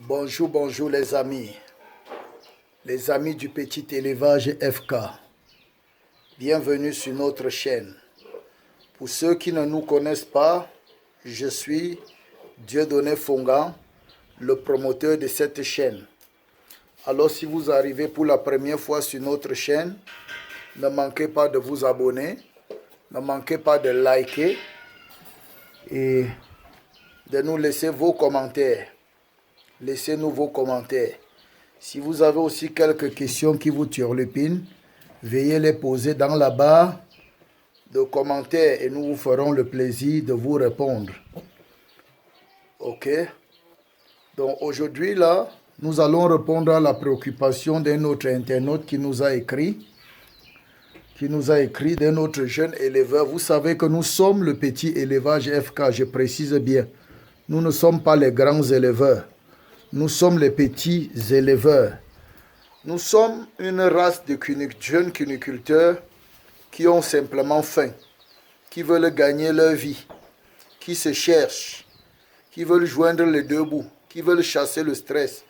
Bonjour, bonjour les amis du petit élevage FK. Bienvenue sur notre chaîne. Pour ceux qui ne nous connaissent pas, je suis Dieudonné Fongan, le promoteur de cette chaîne. Alors si vous arrivez pour la première fois sur notre chaîne, ne manquez pas de vous abonner, ne manquez pas de liker et de nous laisser vos commentaires. Laissez-nous vos commentaires. Si vous avez aussi quelques questions qui vous turlupinent, veuillez les poser dans la barre de commentaires et nous vous ferons le plaisir de vous répondre. Ok? Donc aujourd'hui là, nous allons répondre à la préoccupation d'un autre internaute qui nous a écrit d'un autre jeune éleveur. Vous savez que nous sommes le petit élevage FK, je précise bien. Nous ne sommes pas les grands éleveurs. Nous sommes les petits éleveurs. Nous sommes une race de jeunes cuniculteurs qui ont simplement faim, qui veulent gagner leur vie, qui se cherchent, qui veulent joindre les deux bouts, qui veulent chasser le stress.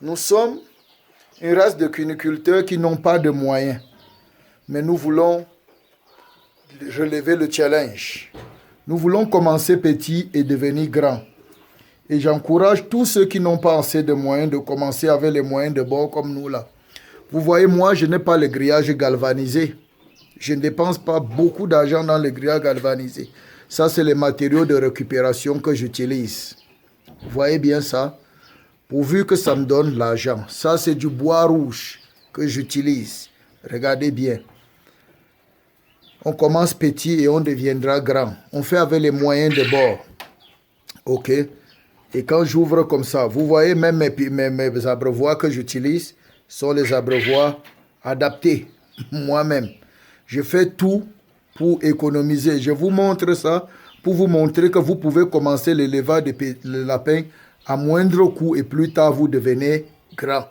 Nous sommes une race de cuniculteurs qui n'ont pas de moyens, mais nous voulons relever le challenge. Nous voulons commencer petit et devenir grand. Et j'encourage tous ceux qui n'ont pas assez de moyens de commencer avec les moyens de bord comme nous là. Vous voyez, moi, je n'ai pas le grillage galvanisé. Je ne dépense pas beaucoup d'argent dans le grillage galvanisé. Ça, c'est les matériaux de récupération que j'utilise. Vous voyez bien ça? Pourvu que ça me donne l'argent. Ça, c'est du bois rouge que j'utilise. Regardez bien. On commence petit et on deviendra grand. On fait avec les moyens de bord. OK? Et quand j'ouvre comme ça, vous voyez même mes abreuvoirs que j'utilise sont les abreuvoirs adaptés moi-même. Je fais tout pour économiser. Je vous montre ça pour vous montrer que vous pouvez commencer l'élevage de lapins à moindre coût et plus tard vous devenez grand.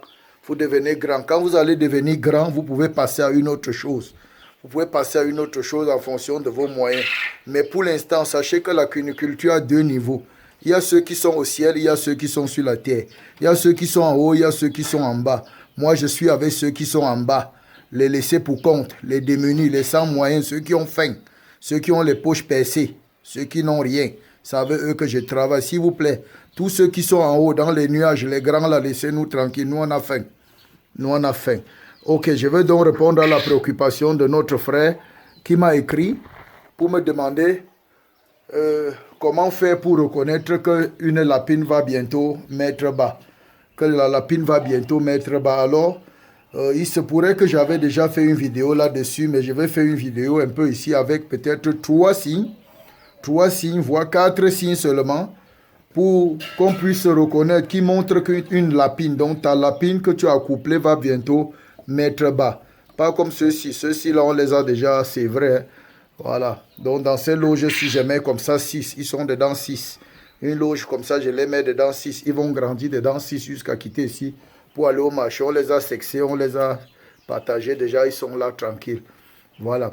Vous devenez grand. Quand vous allez devenir grand, vous pouvez passer à une autre chose. Vous pouvez passer à une autre chose en fonction de vos moyens. Mais pour l'instant, sachez que la cuniculture a deux niveaux. Il y a ceux qui sont au ciel, il y a ceux qui sont sur la terre. Il y a ceux qui sont en haut, il y a ceux qui sont en bas. Moi, je suis avec ceux qui sont en bas. Les laissés pour compte, les démunis, les sans moyens, ceux qui ont faim, ceux qui ont les poches percées, ceux qui n'ont rien. C'est avec eux que je travaille, s'il vous plaît. Tous ceux qui sont en haut, dans les nuages, les grands, là, laissez-nous tranquilles. Nous, on a faim. Nous, on a faim. Ok, je vais donc répondre à la préoccupation de notre frère qui m'a écrit pour me demander... comment faire pour reconnaître qu'une lapine va bientôt mettre bas? Que la lapine va bientôt mettre bas. Alors, il se pourrait que j'avais déjà fait une vidéo là-dessus, mais je vais faire une vidéo un peu ici avec peut-être 3 signes, voire 4 signes seulement, pour qu'on puisse reconnaître, qui montre qu'une lapine, donc ta lapine que tu as couplée va bientôt mettre bas. Pas comme ceux-ci. Ceux-ci là, on les a déjà, c'est vrai, hein. Voilà. Donc, dans ces loges, si je mets comme ça 6, ils sont dedans 6. Une loge comme ça, je les mets dedans 6. Ils vont grandir dedans 6 jusqu'à quitter ici pour aller au marché. On les a sexés, on les a partagés. Déjà, ils sont là tranquilles. Voilà.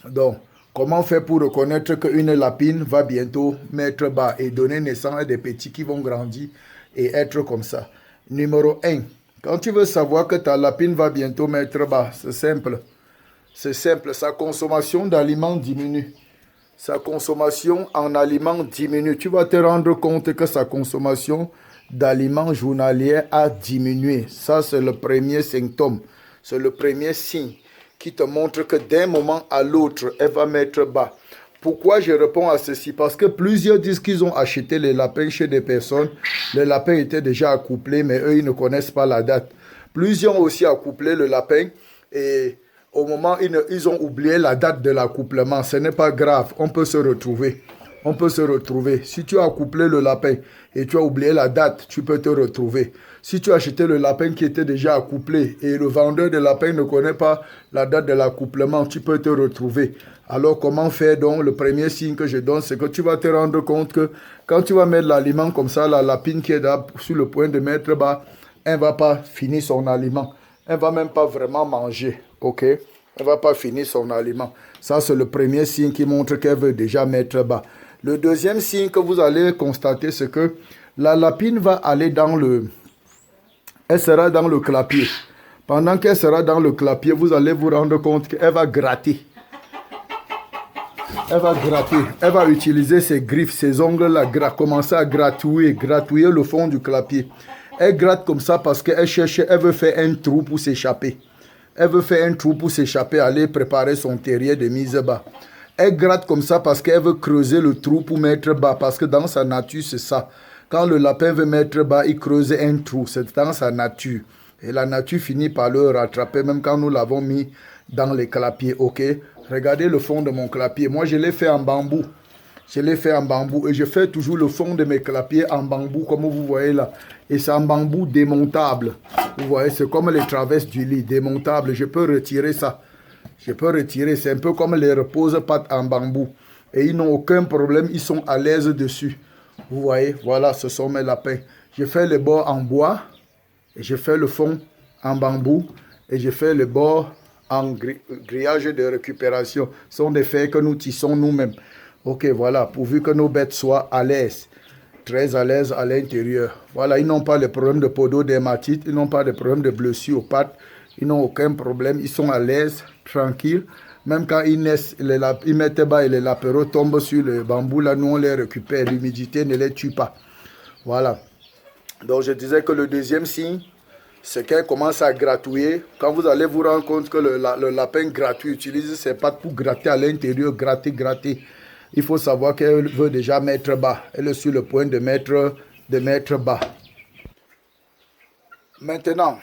Donc, comment faire pour reconnaître qu'une lapine va bientôt mettre bas et donner naissance à des petits qui vont grandir et être comme ça? Numéro 1. Quand tu veux savoir que ta lapine va bientôt mettre bas, c'est simple. C'est simple, sa consommation d'aliments diminue. Sa consommation en aliments diminue. Tu vas te rendre compte que sa consommation d'aliments journaliers a diminué. Ça, c'est le premier symptôme. C'est le premier signe qui te montre que d'un moment à l'autre, elle va mettre bas. Pourquoi je réponds à ceci? Parce que plusieurs disent qu'ils ont acheté les lapins chez des personnes. Les lapins étaient déjà accouplés, mais eux, ils ne connaissent pas la date. Plusieurs ont aussi accouplé le lapin et... au moment où ils ont oublié la date de l'accouplement, ce n'est pas grave, on peut se retrouver. On peut se retrouver. Si tu as accouplé le lapin et tu as oublié la date, tu peux te retrouver. Si tu as acheté le lapin qui était déjà accouplé et le vendeur de lapin ne connaît pas la date de l'accouplement, tu peux te retrouver. Alors comment faire donc? Le premier signe que je donne, c'est que tu vas te rendre compte que quand tu vas mettre l'aliment comme ça, la lapine qui est là sur le point de mettre bas, elle ne va pas finir son aliment. Elle ne va même pas vraiment manger. Ok? Elle ne va pas finir son aliment. Ça, c'est le premier signe qui montre qu'elle veut déjà mettre bas. Le deuxième signe que vous allez constater, c'est que La lapine va aller dans le... Elle sera dans le clapier. Pendant qu'elle sera dans le clapier, vous allez vous rendre compte qu'elle va gratter. Elle va gratter. Elle va utiliser ses griffes, ses ongles-là, commencer à gratouiller le fond du clapier. Elle gratte comme ça parce qu'elle cherche, elle veut faire un trou pour s'échapper. Elle veut faire un trou pour s'échapper, aller préparer son terrier de mise bas. Elle gratte comme ça parce qu'elle veut creuser le trou pour mettre bas. Parce que dans sa nature, c'est ça. Quand le lapin veut mettre bas, il creuse un trou. C'est dans sa nature. Et la nature finit par le rattraper, même quand nous l'avons mis dans les clapiers. Ok? Regardez le fond de mon clapier. Moi, je l'ai fait en bambou. Je l'ai fait en bambou. Et je fais toujours le fond de mes clapiers en bambou, comme vous voyez là. Et c'est en bambou démontable. Vous voyez, c'est comme les traverses du lit, démontable. Je peux retirer ça. Je peux retirer. C'est un peu comme les repose-pattes en bambou. Et ils n'ont aucun problème. Ils sont à l'aise dessus. Vous voyez, voilà, ce sont mes lapins. Je fais les bords en bois. Et je fais le fond en bambou. Et je fais les bords en grillage de récupération. Ce sont des fers que nous tissons nous-mêmes. Ok, voilà, pourvu que nos bêtes soient à l'aise. Très à l'aise à l'intérieur. Voilà, ils n'ont pas de problème de pododermatite. Ils n'ont pas de problème de blessure aux pattes. Ils n'ont aucun problème. Ils sont à l'aise, tranquilles. Même quand ils naissent, ils mettent bas et les lapéros tombent sur le bambou. Là, nous, on les récupère. L'humidité ne les tue pas. Voilà. Donc, je disais que le deuxième signe, c'est qu'elle commence à gratouiller. Quand vous allez vous rendre compte que le lapin gratouille, utilise ses pattes pour gratter à l'intérieur, gratter. Il faut savoir qu'elle veut déjà mettre bas. Elle est sur le point de mettre bas. Maintenant,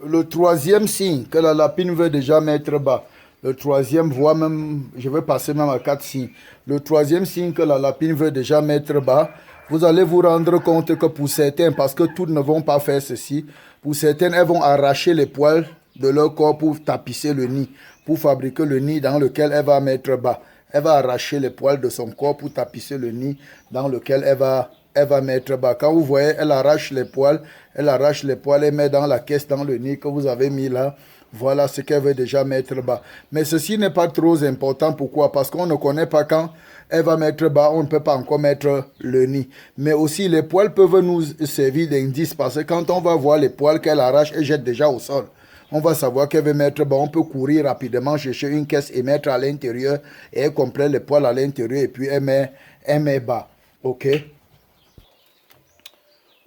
le troisième signe que la lapine veut déjà mettre bas. Le troisième, voire même, je vais passer même à 4 signes. Le troisième signe que la lapine veut déjà mettre bas, vous allez vous rendre compte que pour certains, parce que toutes ne vont pas faire ceci, pour certaines, elles vont arracher les poils de leur corps pour tapisser le nid, pour fabriquer le nid dans lequel elle va mettre bas. Elle va arracher les poils de son corps pour tapisser le nid dans lequel elle va mettre bas. Quand vous voyez, elle arrache les poils, et met dans la caisse, dans le nid que vous avez mis là. Voilà ce qu'elle veut déjà mettre bas. Mais ceci n'est pas trop important. Pourquoi? Parce qu'on ne connaît pas quand elle va mettre bas, on ne peut pas encore mettre le nid. Mais aussi, les poils peuvent nous servir d'indice parce que quand on va voir les poils qu'elle arrache, elle jette déjà au sol. On va savoir qu'elle veut mettre bas. On peut courir rapidement, chercher une caisse et mettre à l'intérieur. Et elle complète les poils à l'intérieur et puis elle met bas. Ok?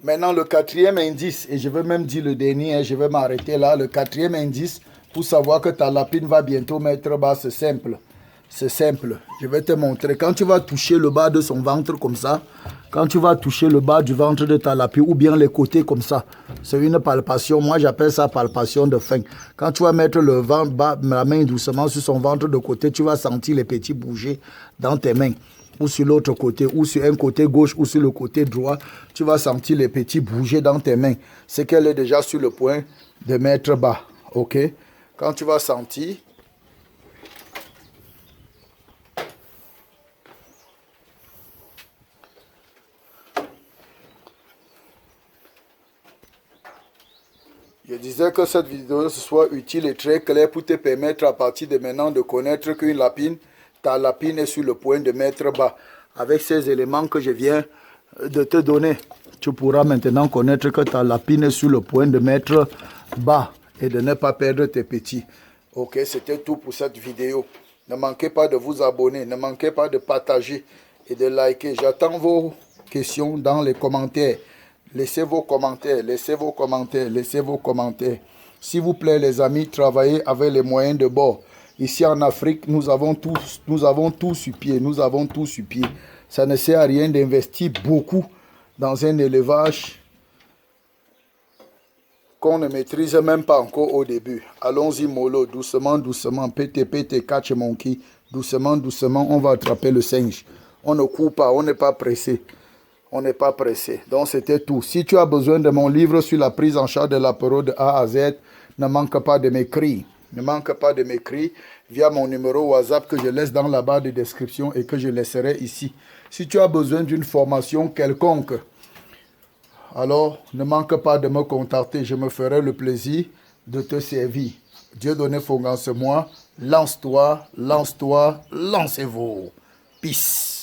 Maintenant, le quatrième indice, et je vais même dire le dernier, je vais m'arrêter là. Le quatrième indice, pour savoir que ta lapine va bientôt mettre bas, c'est simple. C'est simple. Je vais te montrer. Quand tu vas toucher le bas de son ventre comme ça, quand tu vas toucher le bas du ventre de ta lapine, ou bien les côtés comme ça, c'est une palpation. Moi, j'appelle ça palpation de faim. Quand tu vas mettre le ventre bas, la main doucement sur son ventre de côté, tu vas sentir les petits bouger dans tes mains. Ou sur l'autre côté, ou sur un côté gauche, ou sur le côté droit, tu vas sentir les petits bouger dans tes mains. C'est qu'elle est déjà sur le point de mettre bas. Ok? Quand tu vas sentir, je disais que cette vidéo soit utile et très claire pour te permettre à partir de maintenant de connaître qu'une lapine, ta lapine est sur le point de mettre bas. Avec ces éléments que je viens de te donner, tu pourras maintenant connaître que ta lapine est sur le point de mettre bas et de ne pas perdre tes petits. Ok, c'était tout pour cette vidéo. Ne manquez pas de vous abonner, ne manquez pas de partager et de liker. J'attends vos questions dans les commentaires. Laissez vos commentaires, laissez vos commentaires, laissez vos commentaires. S'il vous plaît, les amis, travaillez avec les moyens de bord. Ici en Afrique, nous avons tout sur pied. Nous avons tout sur pied. Ça ne sert à rien d'investir beaucoup dans un élevage qu'on ne maîtrise même pas encore au début. Allons-y mollo, doucement, doucement. Pété, catch monkey. Doucement, doucement, on va attraper le singe. On ne court pas, on n'est pas pressé. On n'est pas pressé. Donc, c'était tout. Si tu as besoin de mon livre sur la prise en charge de l'apéro de A à Z, ne manque pas de m'écrire. Ne manque pas de m'écrire via mon numéro WhatsApp que je laisse dans la barre de description et que je laisserai ici. Si tu as besoin d'une formation quelconque, alors ne manque pas de me contacter. Je me ferai le plaisir de te servir. Dieu donné Fongan, c'est moi. Lance-toi, lance-toi, lancez-vous. Peace.